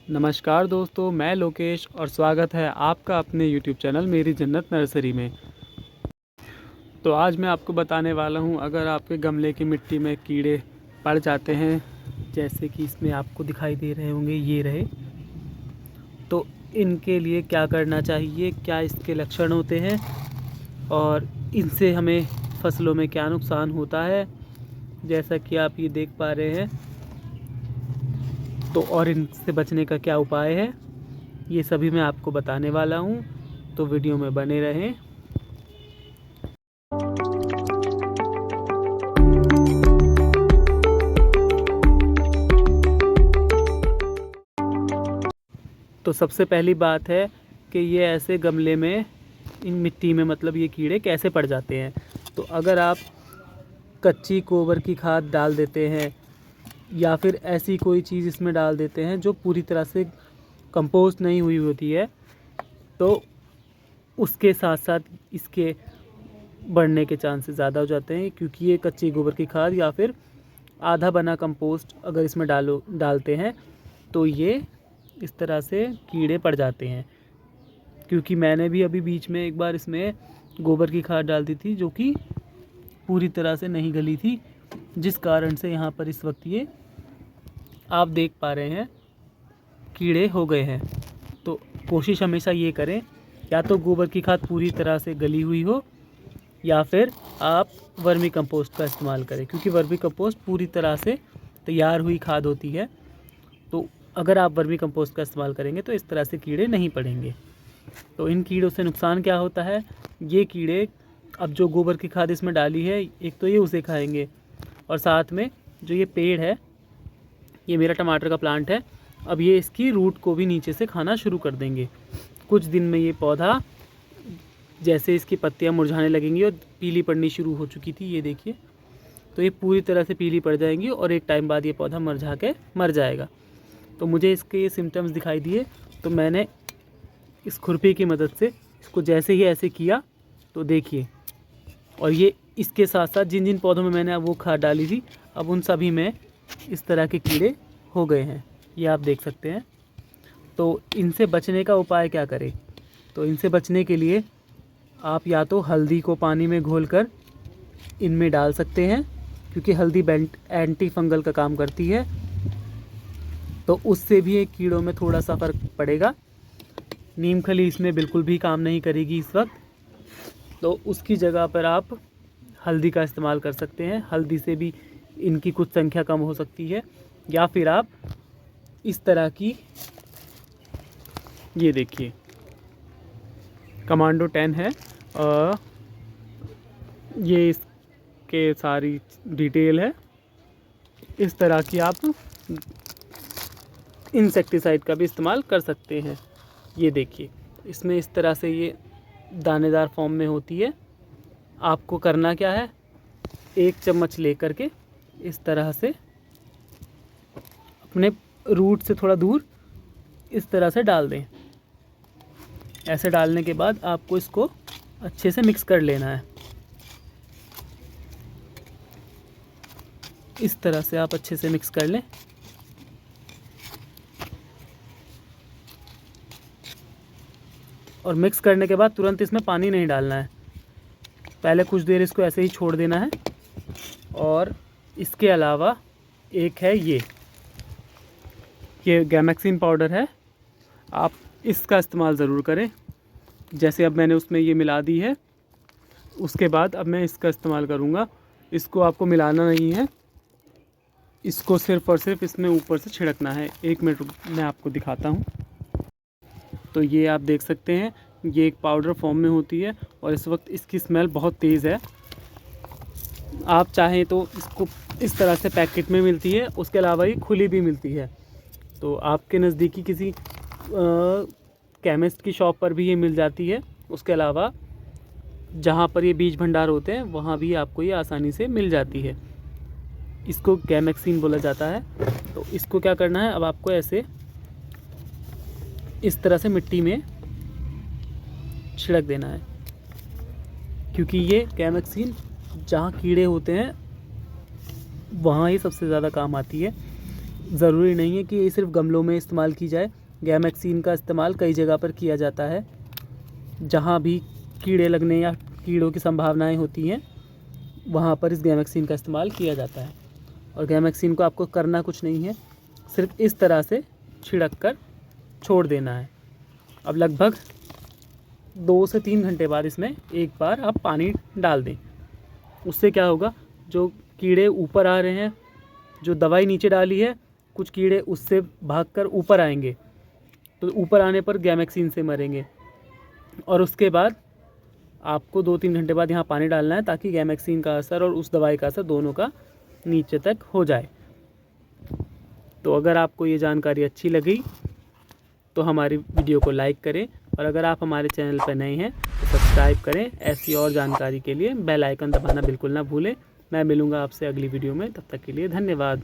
नमस्कार दोस्तों, मैं लोकेश और स्वागत है आपका अपने YouTube चैनल मेरी जन्नत नर्सरी में। तो आज मैं आपको बताने वाला हूं, अगर आपके गमले की मिट्टी में कीड़े पड़ जाते हैं, जैसे कि इसमें आपको दिखाई दे रहे होंगे, ये रहे, तो इनके लिए क्या करना चाहिए, क्या इसके लक्षण होते हैं और इनसे हमें फसलों में क्या नुकसान होता है, जैसा कि आप ये देख पा रहे हैं। तो और इनसे बचने का क्या उपाय है, ये सभी मैं आपको बताने वाला हूँ, तो वीडियो में बने रहें। तो सबसे पहली बात है कि ये ऐसे गमले में, इन मिट्टी में मतलब ये कीड़े कैसे पड़ जाते हैं। तो अगर आप कच्ची गोबर की खाद डाल देते हैं या फिर ऐसी कोई चीज़ इसमें डाल देते हैं जो पूरी तरह से कंपोस्ट नहीं हुई होती है, तो उसके साथ साथ इसके बढ़ने के चांसेस ज़्यादा हो जाते हैं, क्योंकि ये कच्ची गोबर की खाद या फिर आधा बना कंपोस्ट अगर इसमें डालते हैं तो ये इस तरह से कीड़े पड़ जाते हैं। क्योंकि मैंने भी अभी बीच में एक बार इसमें गोबर की खाद डाल दी थी जो कि पूरी तरह से नहीं गली थी, जिस कारण से यहाँ पर इस वक्त ये आप देख पा रहे हैं कीड़े हो गए हैं। तो कोशिश हमेशा ये करें, या तो गोबर की खाद पूरी तरह से गली हुई हो या फिर आप वर्मी कंपोस्ट का इस्तेमाल करें, क्योंकि वर्मी कंपोस्ट पूरी तरह से तैयार हुई खाद होती है। तो अगर आप वर्मी कंपोस्ट का इस्तेमाल करेंगे तो इस तरह से कीड़े नहीं पड़ेंगे। तो इन कीड़ों से नुकसान क्या होता है, ये कीड़े अब जो गोबर की खाद इसमें डाली है, एक तो ये उसे खाएंगे और साथ में जो ये पेड़ है, ये मेरा टमाटर का प्लांट है, अब ये इसकी रूट को भी नीचे से खाना शुरू कर देंगे। कुछ दिन में ये पौधा, जैसे इसकी पत्तियां मुरझाने लगेंगी और पीली पड़नी शुरू हो चुकी थी, ये देखिए, तो ये पूरी तरह से पीली पड़ जाएंगी और एक टाइम बाद ये पौधा मुरझा के मर जाएगा। तो मुझे इसके ये सिम्टम्स दिखाई दिए, तो मैंने इस खुरपी की मदद से इसको जैसे ही ऐसे किया, तो देखिए, और ये इसके साथ साथ जिन जिन पौधों में मैंने अब वो खाद डाली थी, अब उन सभी में इस तरह के कीड़े हो गए हैं, ये आप देख सकते हैं। तो इनसे बचने का उपाय क्या करें, तो इनसे बचने के लिए आप या तो हल्दी को पानी में घोलकर इनमें डाल सकते हैं, क्योंकि हल्दी एंटी फंगल का काम करती है, तो उससे भी एक कीड़ों में थोड़ा सा फ़र्क पड़ेगा। नीम खली इसमें बिल्कुल भी काम नहीं करेगी इस वक्त, तो उसकी जगह पर आप हल्दी का इस्तेमाल कर सकते हैं। हल्दी से भी इनकी कुछ संख्या कम हो सकती है, या फिर आप इस तरह की, ये देखिए, कमांडो 10 है, ये इसके सारी डिटेल है। इस तरह की आप इंसेक्टिसाइड का भी इस्तेमाल कर सकते हैं। ये देखिए, इसमें इस तरह से ये दानेदार फॉर्म में होती है। आपको करना क्या है, एक चम्मच लेकर के इस तरह से अपने रूट से थोड़ा दूर इस तरह से डाल दें। ऐसे डालने के बाद आपको इसको अच्छे से मिक्स कर लेना है। इस तरह से आप अच्छे से मिक्स कर लें। और मिक्स करने के बाद तुरंत इसमें पानी नहीं डालना है, पहले कुछ देर इसको ऐसे ही छोड़ देना है। और इसके अलावा एक है ये गैमेक्सिन पाउडर है, आप इसका इस्तेमाल ज़रूर करें। जैसे अब मैंने उसमें ये मिला दी है, उसके बाद अब मैं इसका इस्तेमाल करूँगा। इसको आपको मिलाना नहीं है, इसको सिर्फ़ और सिर्फ इसमें ऊपर से छिड़कना है। 1 मिनट मैं आपको दिखाता हूँ। तो ये आप देख सकते हैं, ये एक पाउडर फॉर्म में होती है और इस वक्त इसकी स्मेल बहुत तेज़ है। आप चाहें तो इसको इस तरह से पैकेट में मिलती है, उसके अलावा ये खुली भी मिलती है। तो आपके नज़दीकी किसी केमिस्ट की शॉप पर भी ये मिल जाती है। उसके अलावा जहाँ पर ये बीज भंडार होते हैं वहाँ भी आपको ये आसानी से मिल जाती है। इसको गैमेक्सिन बोला जाता है। तो इसको क्या करना है, अब आपको ऐसे इस तरह से मिट्टी में छिड़क देना है, क्योंकि ये गैमेक्सिन जहाँ कीड़े होते हैं वहाँ ही सबसे ज़्यादा काम आती है। ज़रूरी नहीं है कि ये सिर्फ गमलों में इस्तेमाल की जाए। गैमेक्सिन का इस्तेमाल कई जगह पर किया जाता है, जहाँ भी कीड़े लगने या कीड़ों की संभावनाएं होती हैं वहाँ पर इस गैमेक्सिन का इस्तेमाल किया जाता है। और गैमेक्सिन को आपको करना कुछ नहीं है, सिर्फ इस तरह से छिड़क कर छोड़ देना है। अब लगभग 2 से 3 घंटे बाद इसमें एक बार आप पानी डाल दें। उससे क्या होगा, जो कीड़े ऊपर आ रहे हैं, जो दवाई नीचे डाली है, कुछ कीड़े उससे भागकर ऊपर आएंगे, तो ऊपर आने पर गैमेक्सिन से मरेंगे। और उसके बाद आपको 2-3 घंटे बाद यहाँ पानी डालना है, ताकि गैमेक्सिन का असर और उस दवाई का असर दोनों का नीचे तक हो जाए। तो अगर आपको ये जानकारी अच्छी लगी तो हमारी वीडियो को लाइक करें, और अगर आप हमारे चैनल पर नए हैं तो सब्सक्राइब करें। ऐसी और जानकारी के लिए बेल आइकन दबाना बिल्कुल ना भूलें। मैं मिलूँगा आपसे अगली वीडियो में, तब तक के लिए धन्यवाद।